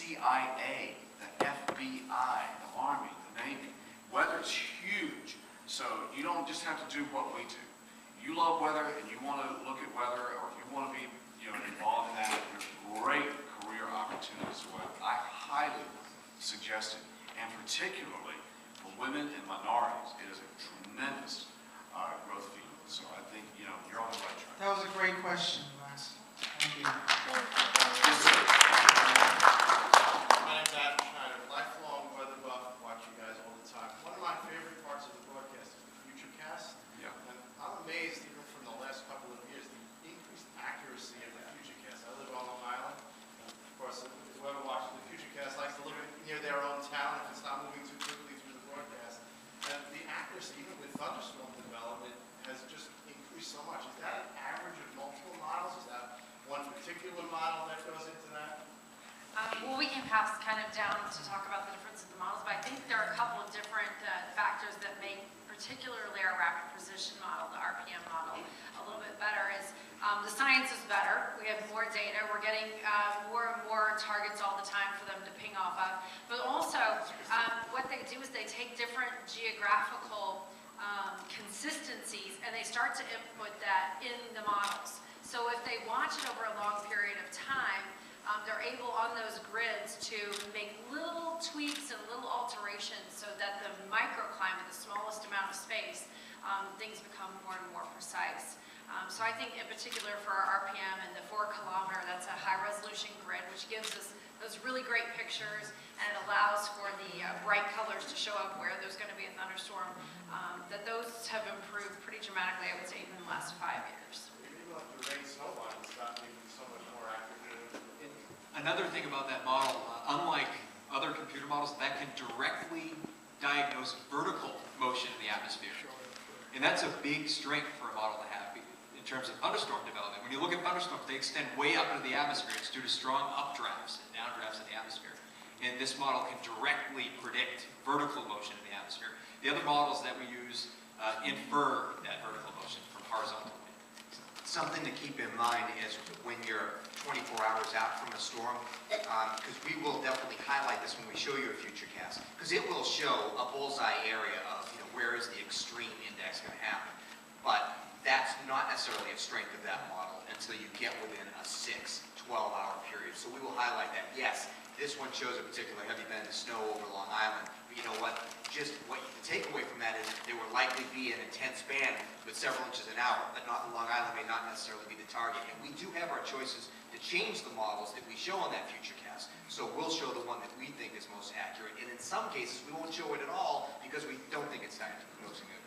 CIA, the FBI, the Army, the Navy. Weather's huge, so you don't just have to do what we do. You love weather and you want to look at weather, or if you want to be involved in that, there's great career opportunities as well. I highly suggest it, and particularly for women and minorities, it is a tremendous growth field. So I think you're on the right track. That was a great question, Wes. Thank you. Yes, sir. My name's Adam Schneider, lifelong weather buff, watch you guys all the time. One of my favorite parts of the broadcast is the FutureCast. Yeah. And I'm amazed, even from the last couple of years, the increased accuracy of the FutureCast. I live on Long Island. Of course, whoever watches the FutureCast likes to live near their own town if it's not moving too quickly through the broadcast. And the accuracy, even with thunderstorm development, has just increased so much. Is that an average of multiple models? Is that one particular model that goes into that? Well, we can pass kind of down to talk about the difference of the models, but I think there are a couple of different factors that make particularly our rapid precision model, the RPM model, a little bit better. Is the science is better. We have more data. We're getting more and more targets all the time for them to ping off of. But also, what they do is they take different geographical consistencies and they start to input that in the models. So if they watch it over a long period of time, they're able on those grids to make little tweaks and little alterations so that the microclimate, the smallest amount of space, things become more and more precise. So I think in particular for our RPM and the 4 kilometer, that's a high resolution grid, which gives us those really great pictures, and it allows for the bright colors to show up where there's going to be a thunderstorm. That those have improved pretty dramatically, I would say, even in the last 5 years. Even like the rain snow line is not even so much more accurate. Another thing about that model, unlike other computer models, that can directly diagnose vertical motion in the atmosphere. And that's a big strength for a model to have in terms of thunderstorm development. When you look at thunderstorms, they extend way up into the atmosphere. It's due to strong updrafts and downdrafts in the atmosphere. And this model can directly predict vertical motion in the atmosphere. The other models that we use infer that vertical motion from horizontal. Something to keep in mind is when you're 24 hours out from a storm, because we will definitely highlight this when we show you a FutureCast, because it will show a bullseye area of where is the extreme index going to happen. But that's not necessarily a strength of that model until you get within a 6-12-hour period. So we will highlight that. Yes, this one shows a particular heavy band of snow over Long Island. But you know what? Just what you can take away from that is there will likely be an intense band with several inches an hour, but not Long Island may not necessarily be the target. And we do have our choices to change the models that we show on that FutureCast. So we'll show the one that we think is most accurate. And in some cases, we won't show it at all because we don't think it's diagnosing it.